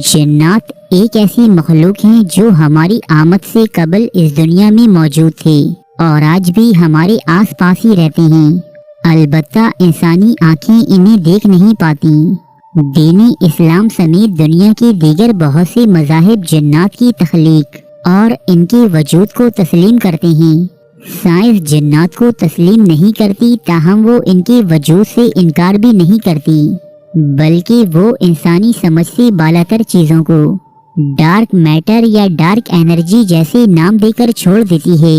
جنات ایک ایسی مخلوق ہیں جو ہماری آمد سے قبل اس دنیا میں موجود تھے اور آج بھی ہمارے آس پاس ہی رہتے ہیں، البتہ انسانی آنکھیں انہیں دیکھ نہیں پاتی۔ دین اسلام سمیت دنیا کے دیگر بہت سے مذاہب جنات کی تخلیق اور ان کے وجود کو تسلیم کرتے ہیں۔ سائنس جنات کو تسلیم نہیں کرتی، تاہم وہ ان کے وجود سے انکار بھی نہیں کرتی، بلکہ وہ انسانی سمجھ سے بالاتر چیزوں کو ڈارک میٹر یا ڈارک انرجی جیسے نام دے کر چھوڑ دیتی ہے۔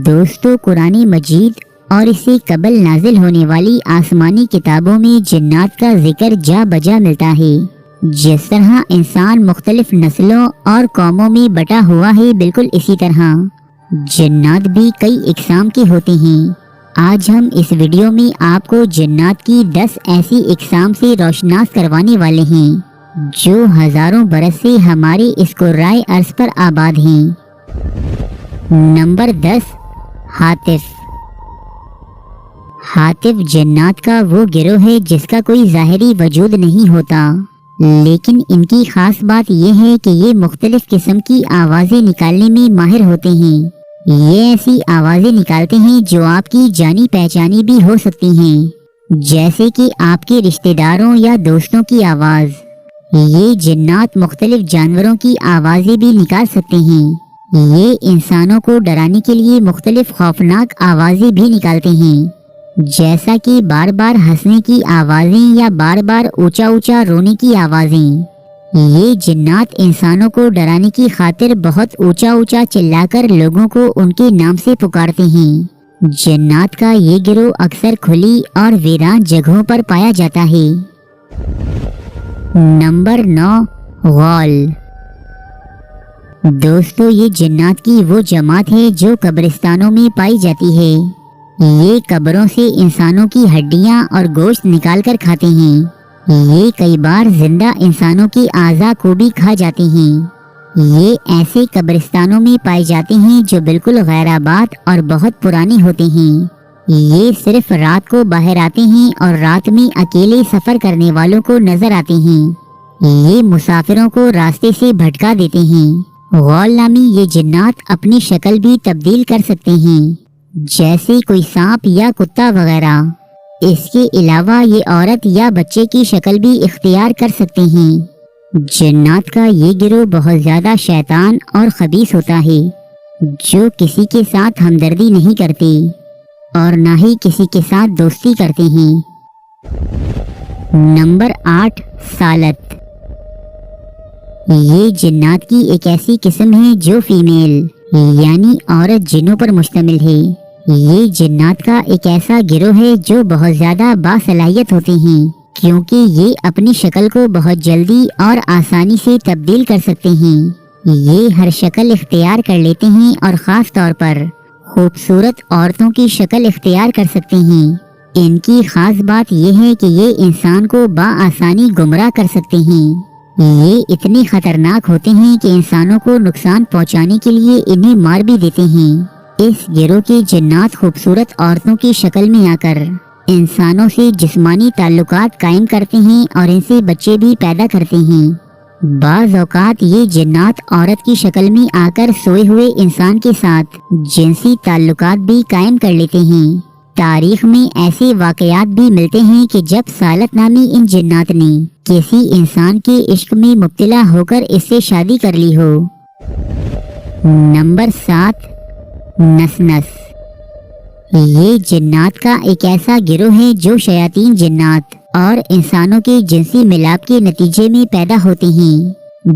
دوستو، قرآن مجید اور اس سے قبل نازل ہونے والی آسمانی کتابوں میں جنات کا ذکر جا بجا ملتا ہے۔ جس طرح انسان مختلف نسلوں اور قوموں میں بٹا ہوا ہے، بالکل اسی طرح جنات بھی کئی اقسام کے ہوتے ہیں۔ آج ہم اس ویڈیو میں آپ کو جنات کی 10 ایسی اقسام سے روشناس کروانے والے ہیں جو ہزاروں برس سے ہمارے اس کرۂ ارض پر آباد ہیں۔ نمبر 10، ہاتف۔ ہاتف جنات کا وہ گروہ ہے جس کا کوئی ظاہری وجود نہیں ہوتا، لیکن ان کی خاص بات یہ ہے کہ یہ مختلف قسم کی آوازیں نکالنے میں ماہر ہوتے ہیں۔ یہ ایسی آوازیں نکالتے ہیں جو آپ کی جانی پہچانی بھی ہو سکتی ہیں، جیسے کہ آپ کے رشتہ داروں یا دوستوں کی آواز۔ یہ جنات مختلف جانوروں کی آوازیں بھی نکال سکتے ہیں۔ یہ انسانوں کو ڈرانے کے لیے مختلف خوفناک آوازیں بھی نکالتے ہیں، جیسا کہ بار بار ہنسنے کی آوازیں یا بار بار اونچا اونچا رونے کی آوازیں۔ یہ جنات انسانوں کو ڈرانے کی خاطر بہت اونچا اونچا چلا کر لوگوں کو ان کے نام سے پکارتے ہیں۔ جنات کا یہ گروہ اکثر کھلی اور ویران جگہوں پر پایا جاتا ہے۔ نمبر 9، غول۔ دوستو، یہ جنات کی وہ جماعت ہے جو قبرستانوں میں پائی جاتی ہے۔ یہ قبروں سے انسانوں کی ہڈیاں اور گوشت نکال کر کھاتے ہیں۔ یہ کئی بار زندہ انسانوں کی اعضاء کو بھی کھا جاتے ہیں۔ یہ ایسے قبرستانوں میں پائے جاتے ہیں جو بالکل غیر آباد اور بہت پرانے ہوتے ہیں۔ یہ صرف رات کو باہر آتے ہیں اور رات میں اکیلے سفر کرنے والوں کو نظر آتے ہیں۔ یہ مسافروں کو راستے سے بھٹکا دیتے ہیں۔ غول نامی یہ جنات اپنی شکل بھی تبدیل کر سکتے ہیں، جیسے کوئی سانپ یا کتا وغیرہ۔ اس کے علاوہ یہ عورت یا بچے کی شکل بھی اختیار کر سکتے ہیں۔ جنات کا یہ گروہ بہت زیادہ شیطان اور خبیث ہوتا ہے، جو کسی کے ساتھ ہمدردی نہیں کرتے اور نہ ہی کسی کے ساتھ دوستی کرتے ہیں۔ نمبر 8، سالت۔ یہ جنات کی ایک ایسی قسم ہے جو فیمیل یعنی عورت جنوں پر مشتمل ہے۔ یہ جنات کا ایک ایسا گروہ ہے جو بہت زیادہ باصلاحیت ہوتے ہیں، کیونکہ یہ اپنی شکل کو بہت جلدی اور آسانی سے تبدیل کر سکتے ہیں۔ یہ ہر شکل اختیار کر لیتے ہیں اور خاص طور پر خوبصورت عورتوں کی شکل اختیار کر سکتے ہیں۔ ان کی خاص بات یہ ہے کہ یہ انسان کو بآسانی گمراہ کر سکتے ہیں۔ یہ اتنے خطرناک ہوتے ہیں کہ انسانوں کو نقصان پہنچانے کے لیے انہیں مار بھی دیتے ہیں۔ اس گروہ کے جنات خوبصورت عورتوں کی شکل میں آ کر انسانوں سے جسمانی تعلقات قائم کرتے ہیں اور ان سے بچے بھی پیدا کرتے ہیں۔ بعض اوقات یہ جنات عورت کی شکل میں آ کر سوئے ہوئے انسان کے ساتھ جنسی تعلقات بھی قائم کر لیتے ہیں۔ تاریخ میں ایسے واقعات بھی ملتے ہیں کہ جب سالت نامی ان جنات نے کسی انسان کے عشق میں مبتلا ہو کر اس سے شادی کر لی ہو۔ نمبر 7، نسنس۔ یہ جنات کا ایک ایسا گروہ ہے جو شیاطین جنات اور انسانوں کے جنسی ملاپ کے نتیجے میں پیدا ہوتے ہیں۔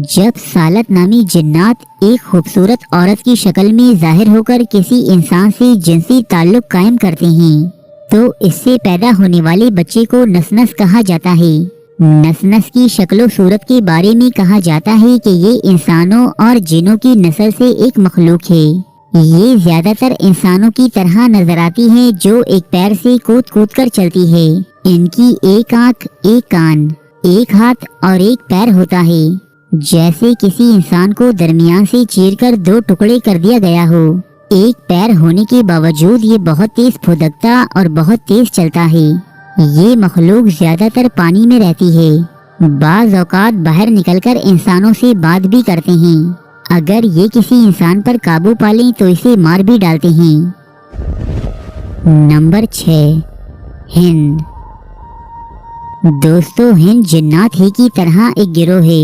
جب سالت نامی جنات ایک خوبصورت عورت کی شکل میں ظاہر ہو کر کسی انسان سے جنسی تعلق قائم کرتے ہیں تو اس سے پیدا ہونے والے بچے کو نسنس کہا جاتا ہے۔ نسنس کی شکل و صورت کے بارے میں کہا جاتا ہے کہ یہ انسانوں اور جنوں کی نسل سے ایک مخلوق ہے۔ یہ زیادہ تر انسانوں کی طرح نظر آتی ہے جو ایک پیر سے کود کود کر چلتی ہے۔ ان کی ایک آنکھ، ایک کان، ایک ہاتھ اور ایک پیر ہوتا ہے، جیسے کسی انسان کو درمیان سے چیر کر 2 ٹکڑے کر دیا گیا ہو۔ ایک پیر ہونے کے باوجود یہ بہت تیز پھدکتا اور بہت تیز چلتا ہے۔ یہ مخلوق زیادہ تر پانی میں رہتی ہے۔ بعض اوقات باہر نکل کر انسانوں سے بات بھی کرتے ہیں، اگر یہ کسی انسان پر قابو پالیں تو اسے مار بھی ڈالتے ہیں۔ نمبر 6، ہند۔ دوستو، ہند جنات ہی کی طرح ایک گروہ ہے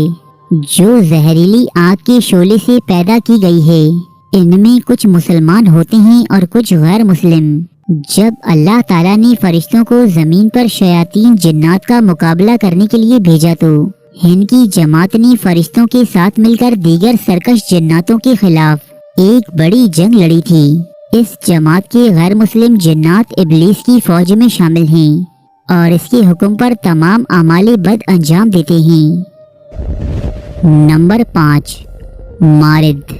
جو زہریلی آگ کے شعلے سے پیدا کی گئی ہے۔ ان میں کچھ مسلمان ہوتے ہیں اور کچھ غیر مسلم۔ جب اللہ تعالیٰ نے فرشتوں کو زمین پر شیاطین جنات کا مقابلہ کرنے کے لیے بھیجا تو ہند کی جماعت نے فرشتوں کے ساتھ مل کر دیگر سرکش جناتوں کے خلاف ایک بڑی جنگ لڑی تھی۔ اس جماعت کے غیر مسلم جنات ابلیس کی فوج میں شامل ہیں اور اس کے حکم پر تمام اعمال بد انجام دیتے ہیں۔ نمبر 5، مارد۔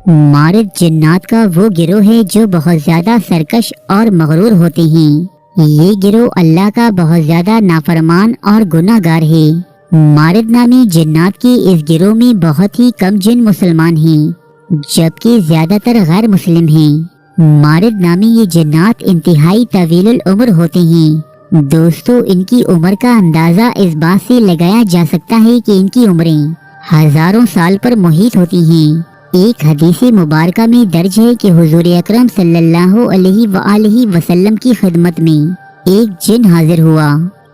مارد جنات کا وہ گروہ ہے جو بہت زیادہ سرکش اور مغرور ہوتے ہیں۔ یہ گروہ اللہ کا بہت زیادہ نافرمان اور گناہ گار ہے۔ مارد نامی جنات کے اس گروہ میں بہت ہی کم جن مسلمان ہیں جبکہ زیادہ تر غیر مسلم ہیں۔ مارد نامی یہ جنات انتہائی طویل العمر ہوتے ہیں۔ دوستو، ان کی عمر کا اندازہ اس بات سے لگایا جا سکتا ہے کہ ان کی عمریں ہزاروں سال پر محیط ہوتی ہیں۔ ایک حدیث مبارکہ میں درج ہے کہ حضور اکرم صلی اللہ علیہ وآلہ وسلم کی خدمت میں ایک جن حاضر ہوا۔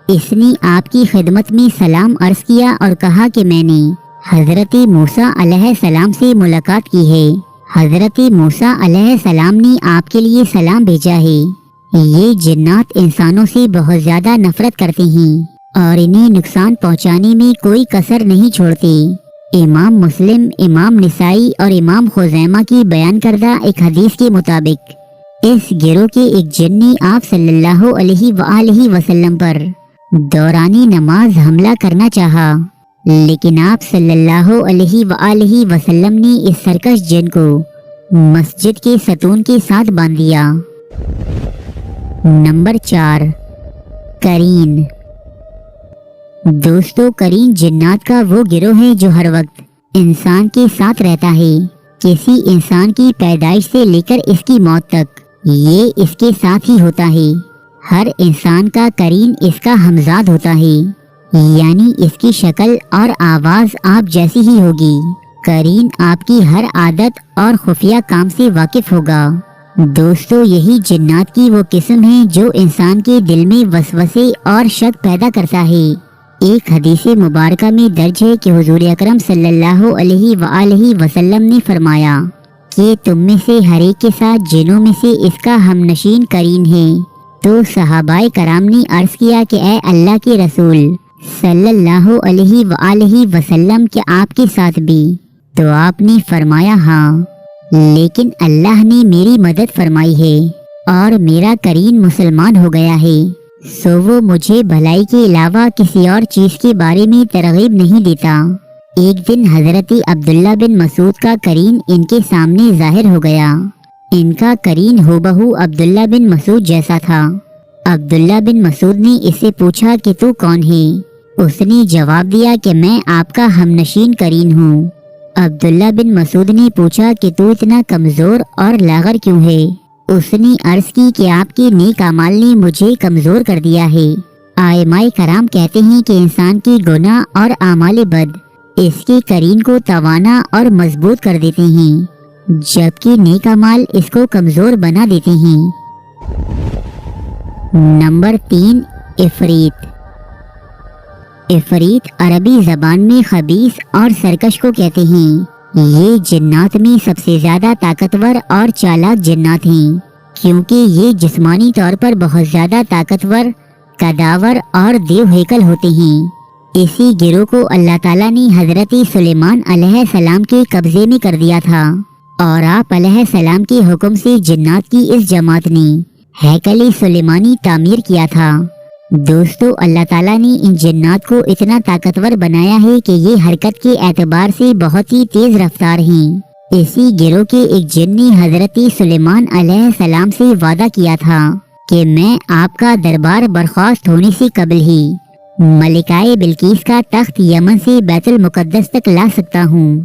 اس نے آپ کی خدمت میں سلام عرض کیا اور کہا کہ میں نے حضرت موسیٰ علیہ السلام سے ملاقات کی ہے۔ حضرت موسیٰ علیہ السلام نے آپ کے لیے سلام بھیجا ہے۔ یہ جنات انسانوں سے بہت زیادہ نفرت کرتے ہیں اور انہیں نقصان پہنچانے میں کوئی کسر نہیں چھوڑتے۔ امام مسلم، امام نسائی اور امام خزیمہ کی بیان کردہ ایک حدیث کے مطابق اس گروہ کے ایک جن نے آپ صلی اللہ علیہ وآلہ وسلم پر دوران نماز حملہ کرنا چاہا، لیکن آپ صلی اللہ علیہ وآلہ وسلم نے اس سرکش جن کو مسجد کے ستون کے ساتھ باندھ دیا۔ نمبر 4، قرین۔ دوستو، قرین جنات کا وہ گروہ ہے جو ہر وقت انسان کے ساتھ رہتا ہے، کسی انسان کی پیدائش سے لے کر اس کی موت تک یہ اس کے ساتھ ہی ہوتا ہے۔ ہر انسان کا قرین اس کا ہمزاد ہوتا ہے، یعنی اس کی شکل اور آواز آپ جیسی ہی ہوگی۔ قرین آپ کی ہر عادت اور خفیہ کام سے واقف ہوگا۔ دوستو، یہی جنات کی وہ قسم ہے جو انسان کے دل میں وسوسے اور شک پیدا کرتا ہے۔ ایک حدیث مبارکہ میں درج ہے کہ حضور اکرم صلی اللہ علیہ وآلہ وسلم نے فرمایا کہ تم میں سے ہر ایک کے ساتھ جنوں میں سے اس کا ہم نشین قرین ہے۔ تو صحابہ کرام نے عرض کیا کہ اے اللہ کے رسول صلی اللہ علیہ وآلہ وسلم، کیا آپ کے ساتھ بھی؟ تو آپ نے فرمایا ہاں، لیکن اللہ نے میری مدد فرمائی ہے اور میرا قرین مسلمان ہو گیا ہے، سو وہ مجھے بھلائی کے علاوہ کسی اور چیز کے بارے میں ترغیب نہیں دیتا۔ ایک دن حضرت عبداللہ بن مسعود کا قرین ان کے سامنے ظاہر ہو گیا۔ ان کا قرین ہو بہو عبداللہ بن مسعود جیسا تھا۔ عبداللہ بن مسعود نے اس سے پوچھا کہ تو کون ہے؟ اس نے جواب دیا کہ میں آپ کا ہم نشین قرین ہوں۔ عبداللہ بن مسعود نے پوچھا کہ تو اتنا کمزور اور لاغر کیوں ہے؟ اس نے عرض کی کہ آپ کے نیک اعمال نے مجھے کمزور کر دیا ہے۔ ائمہ کرام کہتے ہیں کہ انسان کی گناہ اور اعمال بد اس کے قرین کو توانا اور مضبوط کر دیتے ہیں، جبکہ نیک اعمال اس کو کمزور بنا دیتے ہیں۔ نمبر 3، عفریت۔ عفریت عربی زبان میں خبیث اور سرکش کو کہتے ہیں۔ یہ جنات میں سب سے زیادہ طاقتور اور چالاک جنات ہیں، کیونکہ یہ جسمانی طور پر بہت زیادہ طاقتور، قداور اور دیو ہیکل ہوتے ہیں۔ اسی گروہ کو اللہ تعالیٰ نے حضرت سلیمان علیہ السلام کے قبضے میں کر دیا تھا اور آپ علیہ السلام کے حکم سے جنات کی اس جماعت نے ہیکل سلیمانی تعمیر کیا تھا۔ دوستو، اللہ تعالیٰ نے ان جنات کو اتنا طاقتور بنایا ہے کہ یہ حرکت کے اعتبار سے بہت ہی تیز رفتار ہیں۔ اسی گروہ کے ایک جن نے حضرت سلیمان علیہ السلام سے وعدہ کیا تھا کہ میں آپ کا دربار برخاست ہونے سے قبل ہی ملکہ بلقیس کا تخت یمن سے بیت المقدس تک لا سکتا ہوں۔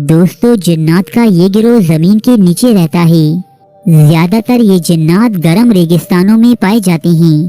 دوستو، جنات کا یہ گروہ زمین کے نیچے رہتا ہے۔ زیادہ تر یہ جنات گرم ریگستانوں میں پائے جاتے ہیں۔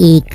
1,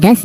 10